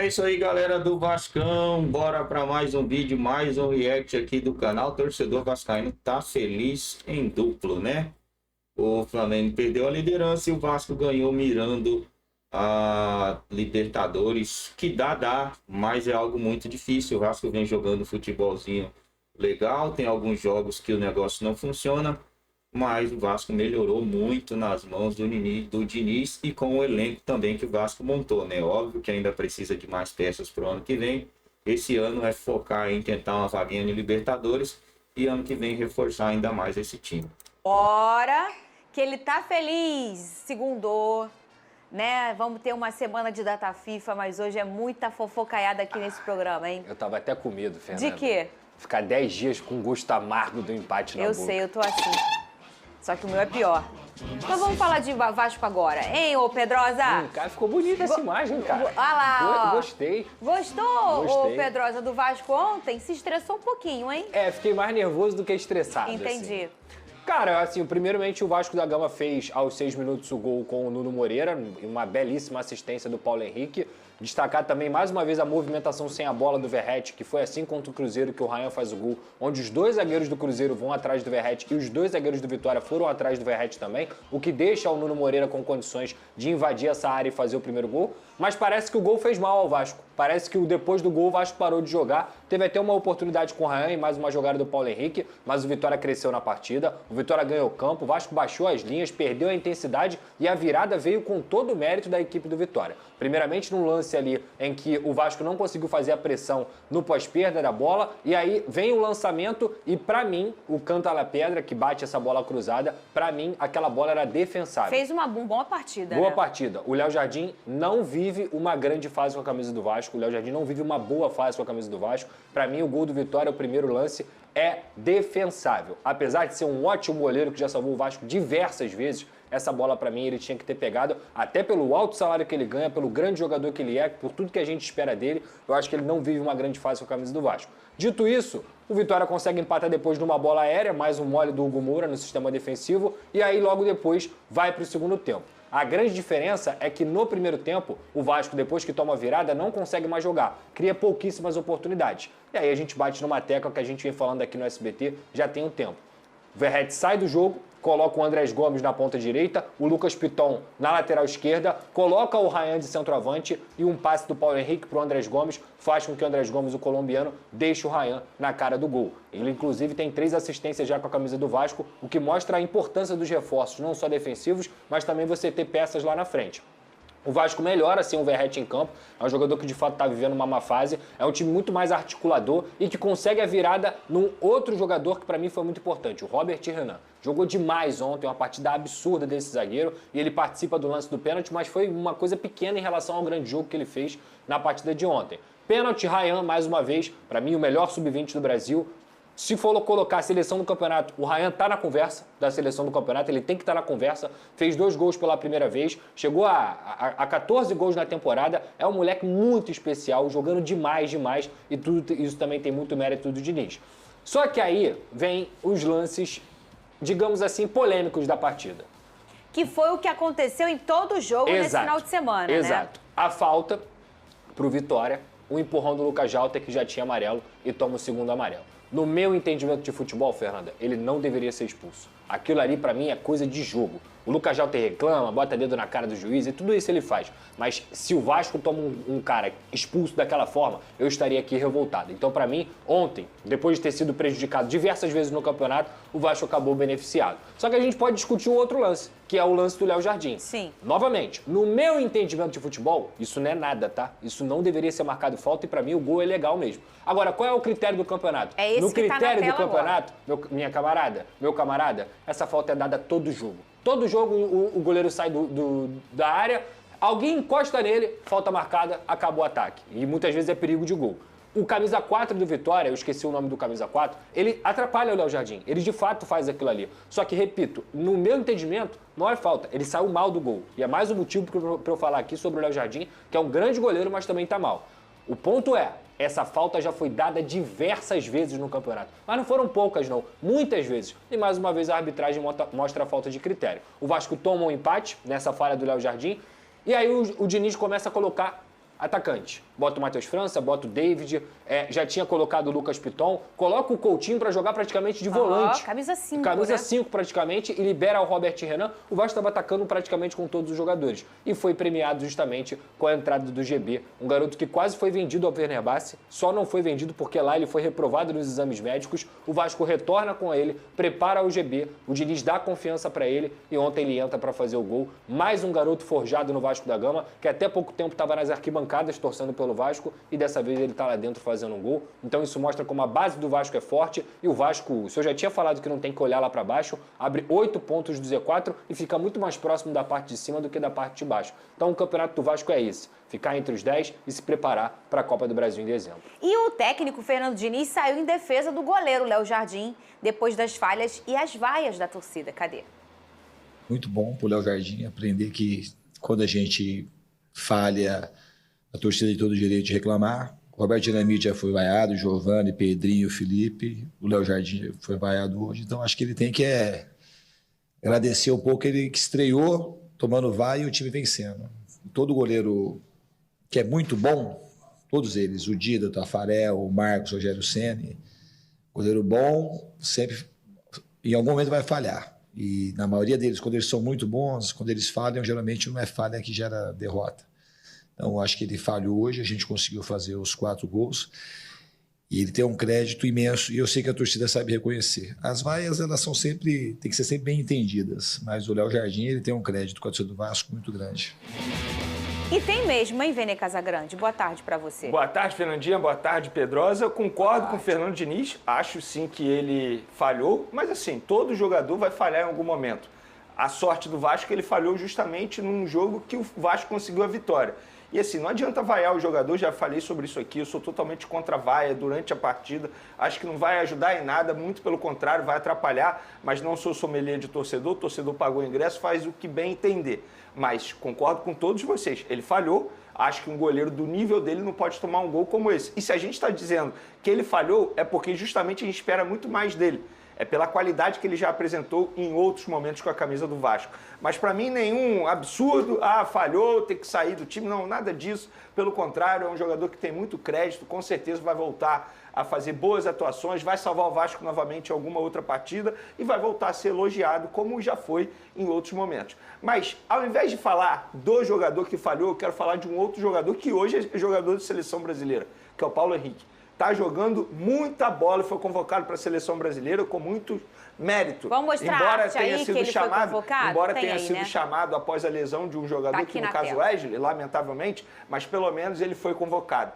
É isso aí, galera do Vascão. Bora para mais um vídeo, mais um react aqui do canal. O torcedor vascaíno tá feliz em duplo, né? O Flamengo perdeu a liderança e o Vasco ganhou mirando a Libertadores, que dá, mas é algo muito difícil. O Vasco vem jogando futebolzinho legal, tem alguns jogos que o negócio não funciona, mas o Vasco melhorou muito nas mãos do Diniz e com o elenco também que o Vasco montou, né? Óbvio que ainda precisa de mais peças para o ano que vem. Esse ano é focar em tentar uma vaguinha de Libertadores e ano que vem reforçar ainda mais esse time. Bora, que ele tá feliz, segundou, né? Vamos ter uma semana de data FIFA, mas hoje é muita fofocaiada aqui nesse programa, hein? Eu tava até com medo, Fernanda. De quê? Ficar 10 dias com gosto amargo do empate na boca. Eu sei, eu tô assim. Só que o meu é pior. Então vamos falar de Vasco agora, hein, ô Pedrosa? Cara, ficou bonita essa imagem, cara. Olha lá, ó. Gostei. Gostou, Gostei. ô Pedrosa, do Vasco ontem? Se estressou um pouquinho, hein? Fiquei mais nervoso do que estressado. Entendi. Assim. Cara, assim, primeiramente o Vasco da Gama fez aos 6 minutos o gol com o Nuno Moreira, uma belíssima assistência do Paulo Henrique. Destacar também mais uma vez a movimentação sem a bola do Verratti, que foi assim contra o Cruzeiro que o Ryan faz o gol, onde os dois zagueiros do Cruzeiro vão atrás do Verratti e os dois zagueiros do Vitória foram atrás do Verratti também, o que deixa o Nuno Moreira com condições de invadir essa área e fazer o primeiro gol. Mas parece que o gol fez mal ao Vasco. Parece que depois do gol o Vasco parou de jogar. Teve até uma oportunidade com o Ryan e mais uma jogada do Paulo Henrique, mas o Vitória cresceu na partida, o Vitória ganhou o campo, o Vasco baixou as linhas, perdeu a intensidade e a virada veio com todo o mérito da equipe do Vitória. Primeiramente num lance ali em que o Vasco não conseguiu fazer a pressão no pós-perda da bola, e aí vem o lançamento e pra mim, o Canta-la-Pedra, que bate essa bola cruzada, pra mim aquela bola era defensável. Fez uma boa partida, Boa né? partida. O Léo Jardim não vive uma grande fase com a camisa do Vasco. O Léo Jardim não vive uma boa fase com a camisa do Vasco. Para mim, o gol do Vitória, o primeiro lance, é defensável. Apesar de ser um ótimo goleiro que já salvou o Vasco diversas vezes, essa bola, para mim, ele tinha que ter pegado, até pelo alto salário que ele ganha, pelo grande jogador que ele é, por tudo que a gente espera dele. Eu acho que ele não vive uma grande fase com a camisa do Vasco. Dito isso, o Vitória consegue empatar depois numa bola aérea, mais um mole do Hugo Moura no sistema defensivo, e aí logo depois vai para o segundo tempo. A grande diferença é que no primeiro tempo, o Vasco, depois que toma a virada, não consegue mais jogar. Cria pouquíssimas oportunidades. E aí a gente bate numa tecla que a gente vem falando aqui no SBT já tem um tempo. O Verratti sai do jogo, coloca o Andrés Gomes na ponta direita, o Lucas Piton na lateral esquerda, coloca o Ryan de centroavante e um passe do Paulo Henrique para o Andrés Gomes faz com que o Andrés Gomes, o colombiano, deixe o Ryan na cara do gol. Ele, inclusive, tem 3 assistências já com a camisa do Vasco, o que mostra a importância dos reforços, não só defensivos, mas também você ter peças lá na frente. O Vasco melhora, assim, o Verratti em campo. É um jogador que, de fato, está vivendo uma má fase. É um time muito mais articulador e que consegue a virada num outro jogador que, para mim, foi muito importante, o Robert Renan. Jogou demais ontem, uma partida absurda desse zagueiro. E ele participa do lance do pênalti, mas foi uma coisa pequena em relação ao grande jogo que ele fez na partida de ontem. Pênalti, Ryan, mais uma vez, para mim, o melhor sub-20 do Brasil. Se for colocar a seleção do campeonato, o Ryan tá na conversa da seleção do campeonato, ele tem que estar na conversa, fez 2 gols pela primeira vez, chegou a 14 gols na temporada, é um moleque muito especial, jogando demais, e tudo isso também tem muito mérito do Diniz. Só que aí vem os lances, digamos assim, polêmicos da partida. Que foi o que aconteceu em todo o jogo nesse final de semana, né? Exato. A falta pro Vitória, o empurrão do Lucas Jalter, que já tinha amarelo, e toma o segundo amarelo. No meu entendimento de futebol, Fernanda, ele não deveria ser expulso. Aquilo ali, pra mim, é coisa de jogo. O Lucas Jalter reclama, bota dedo na cara do juiz e tudo isso ele faz. Mas se o Vasco toma um cara expulso daquela forma, eu estaria aqui revoltado. Então, pra mim, ontem, depois de ter sido prejudicado diversas vezes no campeonato, o Vasco acabou beneficiado. Só que a gente pode discutir um outro lance, que é o lance do Léo Jardim. Sim. Novamente, no meu entendimento de futebol, isso não é nada, tá? Isso não deveria ser marcado falta e pra mim o gol é legal mesmo. Agora, qual é o critério do campeonato? É esse no que tá na critério tela do campeonato, meu camarada, essa falta é dada todo jogo. Todo jogo o goleiro sai da área, alguém encosta nele, falta marcada, acabou o ataque. E muitas vezes é perigo de gol. O camisa 4 do Vitória, eu esqueci o nome do camisa 4, ele atrapalha o Léo Jardim. Ele de fato faz aquilo ali. Só que, repito, no meu entendimento, não é falta. Ele saiu mal do gol. E é mais um motivo para eu falar aqui sobre o Léo Jardim, que é um grande goleiro, mas também tá mal. O ponto é, essa falta já foi dada diversas vezes no campeonato. Mas não foram poucas, não. Muitas vezes. E mais uma vez a arbitragem mostra a falta de critério. O Vasco toma um empate nessa falha do Léo Jardim. E aí o Diniz começa a colocar atacante. bota o Matheus França, bota o David, já tinha colocado o Lucas Piton, coloca o Coutinho para jogar praticamente de volante. Camisa 5, Camisa né? 5 praticamente, e libera o Robert Renan. O Vasco estava atacando praticamente com todos os jogadores. E foi premiado justamente com a entrada do GB, um garoto que quase foi vendido ao Fenerbahçe, só não foi vendido porque lá ele foi reprovado nos exames médicos. O Vasco retorna com ele, prepara o GB, o Diniz dá confiança para ele e ontem ele entra para fazer o gol. Mais um garoto forjado no Vasco da Gama, que até pouco tempo estava nas arquibancadas torcendo pelo Vasco e dessa vez ele está lá dentro fazendo um gol. Então isso mostra como a base do Vasco é forte e o Vasco, se eu já tinha falado que não tem que olhar lá para baixo, abre 8 pontos do Z4 e fica muito mais próximo da parte de cima do que da parte de baixo. Então o campeonato do Vasco é esse, ficar entre os 10 e se preparar para a Copa do Brasil em dezembro. E o técnico Fernando Diniz saiu em defesa do goleiro Léo Jardim, depois das falhas e as vaias da torcida. Cadê? Muito bom para o Léo Jardim aprender que quando a gente falha, a torcida tem todo o direito de reclamar. O Roberto Dinamite já foi vaiado, o Giovani, Pedrinho, Felipe, o Léo Jardim foi vaiado hoje. Então acho que ele tem que agradecer um pouco ele que estreou tomando vaia e o time vencendo. Todo goleiro que é muito bom, todos eles, o Dida, o Tafarel, o Marcos, o Rogério Ceni, goleiro bom, sempre em algum momento vai falhar. E na maioria deles, quando eles são muito bons, quando eles falham, geralmente não é falha que gera derrota. Então, acho que ele falhou hoje, a gente conseguiu fazer os 4 gols. E ele tem um crédito imenso, e eu sei que a torcida sabe reconhecer. As vaias, elas são sempre, tem que ser sempre bem entendidas, mas o Léo Jardim, ele tem um crédito com a torcida do Vasco muito grande. E tem mesmo, hein, Vene Casagrande? Boa tarde para você. Boa tarde, Fernandinha. Boa tarde, Pedrosa. Eu concordo com o Fernando Diniz. Acho, sim, que ele falhou. Mas, assim, todo jogador vai falhar em algum momento. A sorte do Vasco é que ele falhou justamente num jogo que o Vasco conseguiu a vitória. E, assim, não adianta vaiar o jogador. Já falei sobre isso aqui. Eu sou totalmente contra a vaia durante a partida. Acho que não vai ajudar em nada. Muito pelo contrário, vai atrapalhar. Mas não sou sommelier de torcedor. O torcedor pagou o ingresso, faz o que bem entender. Mas concordo com todos vocês, ele falhou, acho que um goleiro do nível dele não pode tomar um gol como esse. E se a gente está dizendo que ele falhou, é porque justamente a gente espera muito mais dele. É pela qualidade que ele já apresentou em outros momentos com a camisa do Vasco. Mas para mim nenhum absurdo, falhou, tem que sair do time, não, nada disso. Pelo contrário, é um jogador que tem muito crédito, com certeza vai voltar a fazer boas atuações, vai salvar o Vasco novamente em alguma outra partida e vai voltar a ser elogiado, como já foi em outros momentos. Mas, ao invés de falar do jogador que falhou, eu quero falar de um outro jogador que hoje é jogador de seleção brasileira, que é o Paulo Henrique. Está jogando muita bola e foi convocado para a seleção brasileira com muito mérito. Vamos mostrar embora a arte aí que ele foi convocado? Embora Tem tenha aí, sido né? chamado após a lesão de um jogador, Tá aqui que no na caso tela. Wesley, lamentavelmente, mas pelo menos ele foi convocado.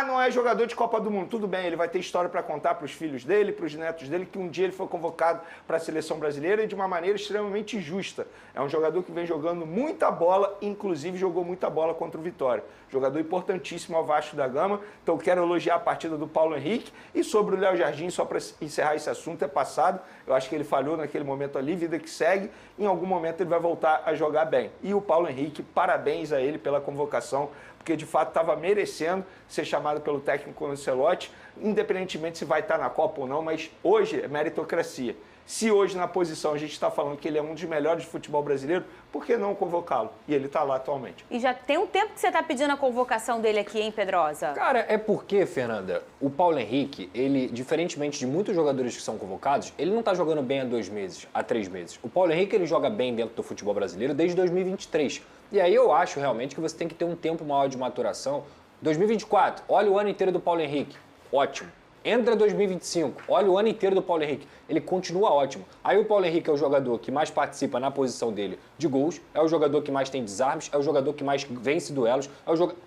Não é jogador de Copa do Mundo. Tudo bem, ele vai ter história para contar para os filhos dele, para os netos dele, que um dia ele foi convocado para a seleção brasileira e de uma maneira extremamente justa. É um jogador que vem jogando muita bola, inclusive jogou muita bola contra o Vitória. Jogador importantíssimo ao Vasco da Gama. Então quero elogiar a partida do Paulo Henrique. E sobre o Léo Jardim, só para encerrar esse assunto, é passado. Eu acho que ele falhou naquele momento ali, vida que segue. Em algum momento ele vai voltar a jogar bem. E o Paulo Henrique, parabéns a ele pela convocação, porque de fato estava merecendo ser chamado pelo técnico Ancelotti, independentemente se vai estar na Copa ou não, mas hoje é meritocracia. Se hoje na posição a gente está falando que ele é um dos melhores de futebol brasileiro, por que não convocá-lo? E ele está lá atualmente. E já tem um tempo que você está pedindo a convocação dele aqui, hein, Pedrosa? Cara, é porque, Fernanda, o Paulo Henrique, ele, diferentemente de muitos jogadores que são convocados, ele não tá jogando bem há 2 meses, há 3 meses. O Paulo Henrique, ele joga bem dentro do futebol brasileiro desde 2023. E aí eu acho realmente que você tem que ter um tempo maior de maturação. 2024, olha o ano inteiro do Paulo Henrique, ótimo. Entra 2025, olha o ano inteiro do Paulo Henrique, ele continua ótimo. Aí o Paulo Henrique é o jogador que mais participa na posição dele de gols, é o jogador que mais tem desarmes, é o jogador que mais vence duelos, é o jogador...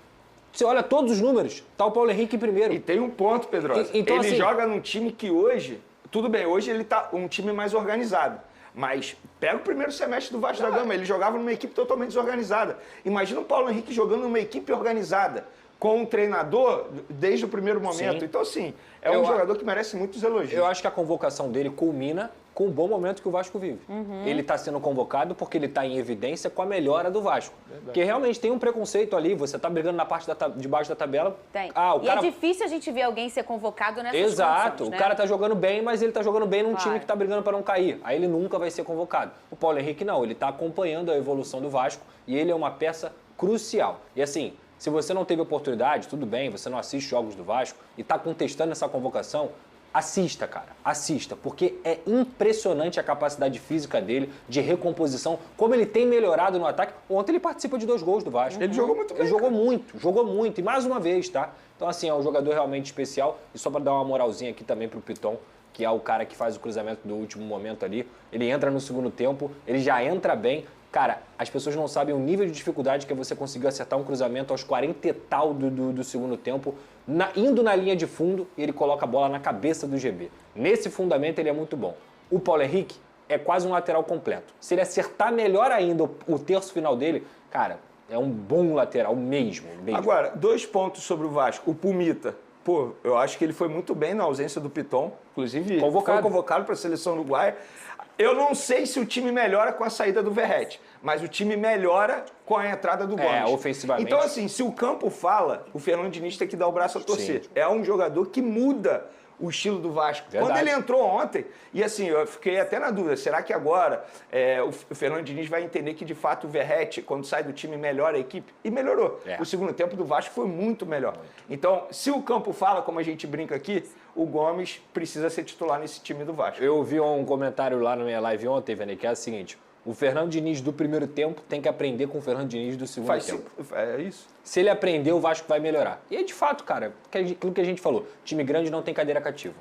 Você olha todos os números, tá o Paulo Henrique em primeiro. E tem um ponto, Pedrosa. Então, ele assim, joga num time que hoje, tudo bem, hoje ele tá um time mais organizado. Mas pega o primeiro semestre do Vasco da Gama, ele jogava numa equipe totalmente desorganizada. Imagina o Paulo Henrique jogando numa equipe organizada, com um treinador desde o primeiro momento. Sim. Então, assim, é um jogador que merece muitos elogios. Eu acho que a convocação dele culmina com o bom momento que o Vasco vive. Ele está sendo convocado porque ele está em evidência com a melhora do Vasco. Porque realmente tem um preconceito ali, você está brigando na parte de baixo da tabela. Tem. O E cara... é difícil a gente ver alguém ser convocado nessas Exato, condições, né? O cara tá jogando bem, mas ele tá jogando bem num Claro. time que tá brigando para não cair. Aí ele nunca vai ser convocado. O Paulo Henrique não, ele tá acompanhando a evolução do Vasco e ele é uma peça crucial. E assim, Se você não teve oportunidade, tudo bem, você não assiste jogos do Vasco e tá contestando essa convocação, assista, cara. Assista, porque é impressionante a capacidade física dele, de recomposição, como ele tem melhorado no ataque. Ontem ele participa de 2 gols do Vasco. Ele jogou muito bem. Ele jogou muito, e mais uma vez, tá? Então, assim, é um jogador realmente especial. E só para dar uma moralzinha aqui também pro Piton, que é o cara que faz o cruzamento do último momento ali. Ele entra no segundo tempo, ele já entra bem. Cara, as pessoas não sabem o nível de dificuldade que é você conseguir acertar um cruzamento aos 40 e tal do segundo tempo, indo na linha de fundo, e ele coloca a bola na cabeça do GB. Nesse fundamento ele é muito bom. O Paulo Henrique é quase um lateral completo. Se ele acertar melhor ainda o terço final dele, cara, é um bom lateral mesmo. Agora, 2 pontos sobre o Vasco. O Pumita. Pô, eu acho que ele foi muito bem na ausência do Piton. Inclusive, foi convocado para a seleção uruguaia. Eu não sei se o time melhora com a saída do Verratti, mas o time melhora com a entrada do Gomes. Ofensivamente. Então, assim, se o campo fala, o Fernando Diniz tem que dar o braço a torcer. Sim. É um jogador que muda o estilo do Vasco. Verdade. Quando ele entrou ontem, e assim, eu fiquei até na dúvida, será que agora o Fernando Diniz vai entender que, de fato, o Verratti, quando sai do time, melhora a equipe? E melhorou. O segundo tempo do Vasco foi muito melhor. Então, se o campo fala, como a gente brinca aqui, o Gomes precisa ser titular nesse time do Vasco. Eu vi um comentário lá na minha live ontem, Vene, que é o seguinte: o Fernando Diniz do primeiro tempo tem que aprender com o Fernando Diniz do segundo tempo. É isso. Se ele aprender, o Vasco vai melhorar. E é de fato, cara, aquilo que a gente falou, time grande não tem cadeira cativa.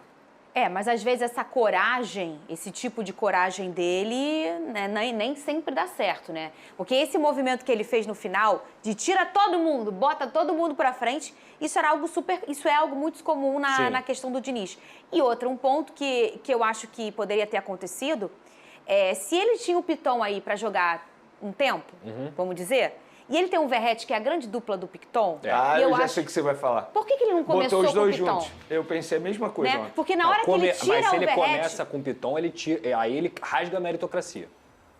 Mas às vezes essa coragem, esse tipo de coragem dele, né, nem sempre dá certo, né? Porque esse movimento que ele fez no final, de tira todo mundo, bota todo mundo pra frente, isso é algo muito comum na questão do Diniz. E um ponto que eu acho que poderia ter acontecido, se ele tinha o Piton aí pra jogar um tempo, vamos dizer, e ele tem um Verratti que é a grande dupla do Piton. Eu já sei o que você vai falar. Por que ele não começou Botou os dois com o Piton? juntos. Eu pensei a mesma coisa. Né? Porque na hora que ele tira mas se o ele Verratti... começa com o Piton, aí ele rasga a meritocracia.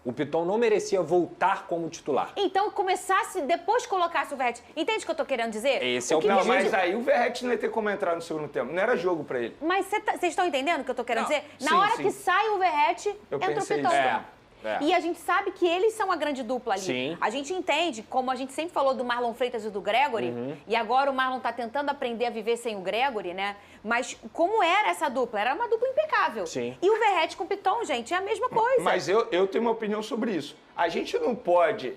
O Piton não merecia voltar como titular. Então começasse, depois colocasse o Verratti. Entende o que eu tô querendo dizer? Esse é o Não, mas aí o Verratti não ia ter como entrar no segundo tempo. Não era jogo pra ele. Mas vocês estão entendendo o que eu tô querendo dizer? sim, Na hora sim. que sai o Verratti, entra o pensei Piton. isso. E a gente sabe que eles são a grande dupla ali. Sim. A gente entende, como a gente sempre falou do Marlon Freitas e do Gregory, e agora o Marlon tá tentando aprender a viver sem o Gregory, né? Mas como era essa dupla? Era uma dupla impecável. Sim. E o Verratti com o Piton, gente, é a mesma coisa. Mas eu tenho uma opinião sobre isso. A gente não pode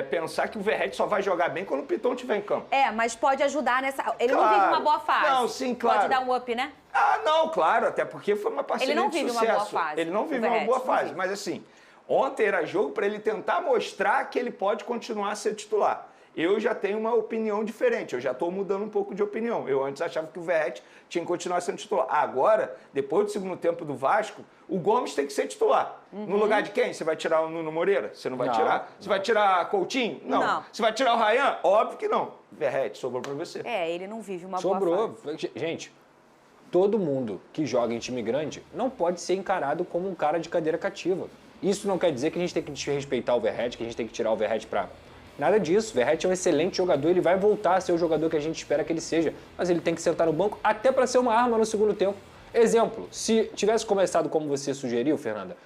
pensar que o Verratti só vai jogar bem quando o Piton estiver em campo. Mas pode ajudar nessa... Ele não Claro. vive uma boa fase. Não, sim, claro. Pode dar um up, né? Não, claro, até porque foi uma parceria Ele não de vive uma sucesso. boa fase, Ele não o vive uma Verratti, boa não fase, vive. mas assim, ontem era jogo para ele tentar mostrar que ele pode continuar a ser titular. Eu já tenho uma opinião diferente, eu já estou mudando um pouco de opinião. Eu antes achava que o Verratti tinha que continuar sendo titular. Agora, depois do segundo tempo do Vasco, o Gomes tem que ser titular. No lugar de quem? Você vai tirar o Nuno Moreira? Você não vai tirar. Você vai tirar Coutinho? Não. Você vai tirar o Ryan? Óbvio que não. Verratti, sobrou para você. Ele não vive uma boa fase. Gente, todo mundo que joga em time grande não pode ser encarado como um cara de cadeira cativa. Isso não quer dizer que a gente tem que desrespeitar o Verratti, que a gente tem que tirar o Verratti pra... Nada disso. O Verratti é um excelente jogador, ele vai voltar a ser o jogador que a gente espera que ele seja. Mas ele tem que sentar no banco até para ser uma arma no segundo tempo. Exemplo, se tivesse começado como você sugeriu, Fernanda,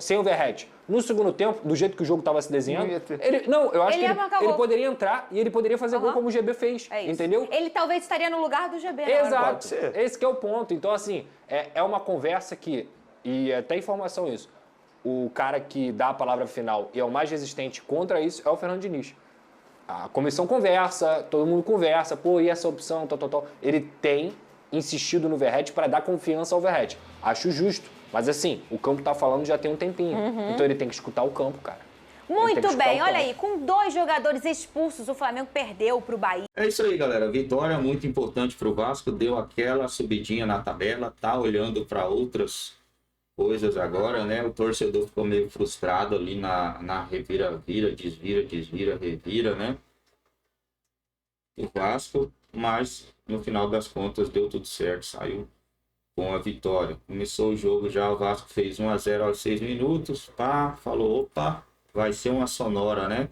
sem o Verratti, no segundo tempo, do jeito que o jogo estava se desenhando, eu acho que ele poderia entrar e ele poderia fazer gol como o GB fez, entendeu? Ele talvez estaria no lugar do GB. Exato, Pode ser. Esse que é o ponto. Então, assim, é uma conversa que, e até informação isso, o cara que dá a palavra final e é o mais resistente contra isso é o Fernando Diniz. A comissão conversa, todo mundo conversa, e essa opção, tal. Ele tem insistido no Verratti para dar confiança ao Verratti. Acho justo, mas assim, o campo tá falando já tem um tempinho. Então ele tem que escutar o campo, cara. Muito bem, olha aí, com 2 jogadores expulsos, o Flamengo perdeu pro Bahia. É isso aí, galera. Vitória muito importante pro Vasco, deu aquela subidinha na tabela, tá olhando para outras coisas agora, né? O torcedor ficou meio frustrado ali na revira-vira, desvira, revira, né? O Vasco, mas no final das contas deu tudo certo, saiu com a vitória. Começou o jogo já, o Vasco fez 1-0 aos 6 minutos, falou, opa, vai ser uma sonora, né?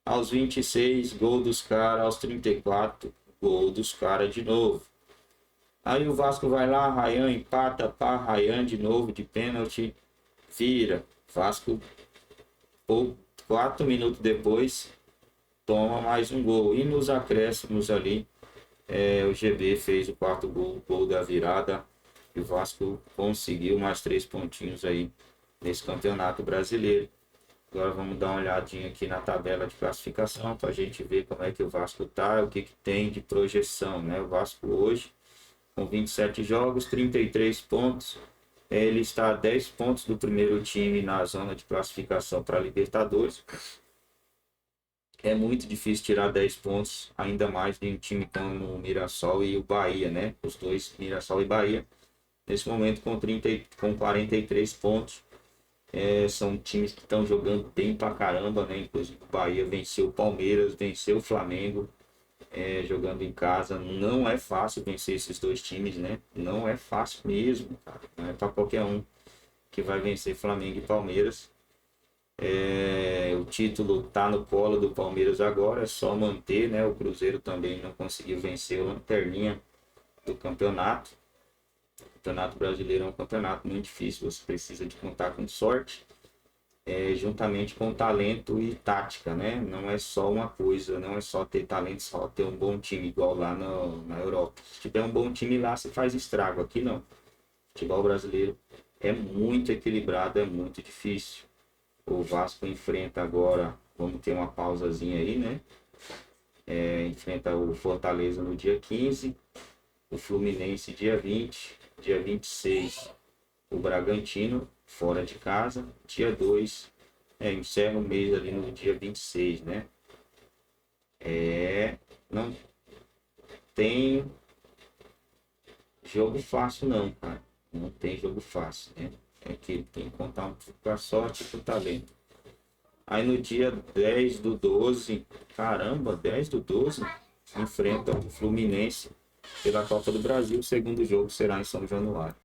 Aos 26, gol dos caras, aos 34, gol dos caras de novo. Aí o Vasco vai lá, Ryan empata, Ryan de novo de pênalti, vira. Vasco, 4 minutos depois, toma mais um gol. E nos acréscimos ali, o GB fez o quarto gol da virada. E o Vasco conseguiu mais 3 pontinhos aí nesse campeonato brasileiro. Agora vamos dar uma olhadinha aqui na tabela de classificação para a gente ver como é que o Vasco tá, o que tem de projeção, né? O Vasco hoje, com 27 jogos, 33 pontos. Ele está a 10 pontos do primeiro time na zona de classificação para a Libertadores. É muito difícil tirar 10 pontos, ainda mais de um time como o Mirassol e o Bahia, né? Os dois, Mirassol e Bahia, nesse momento com 43 pontos. São times que estão jogando bem pra caramba, né? Inclusive o Bahia venceu o Palmeiras, venceu o Flamengo, jogando em casa. Não é fácil vencer esses dois times, né? Não é fácil mesmo, cara. Não é pra qualquer um que vai vencer Flamengo e Palmeiras. O título tá no colo do Palmeiras agora, é só manter, né? O Cruzeiro também não conseguiu vencer o lanterninha do campeonato. O Campeonato Brasileiro é um campeonato muito difícil, você precisa de contar com sorte, juntamente com talento e tática, né? Não é só uma coisa, não é só ter talento, só ter um bom time, igual lá na Europa. Se tiver um bom time lá, você faz estrago. Aqui não. O futebol brasileiro é muito equilibrado, é muito difícil. O Vasco enfrenta agora, vamos ter uma pausazinha aí, né? Enfrenta o Fortaleza no dia 15, o Fluminense dia 20, dia 26 o Bragantino fora de casa, dia 2 encerra o mês ali no dia 26, né? Não tem jogo fácil não, cara. Não tem jogo fácil, né? Que tem que contar um pouco com a sorte e com o talento. Aí no dia 10/12, caramba, 10/12, enfrenta o Fluminense pela Copa do Brasil. O segundo jogo será em São Januário.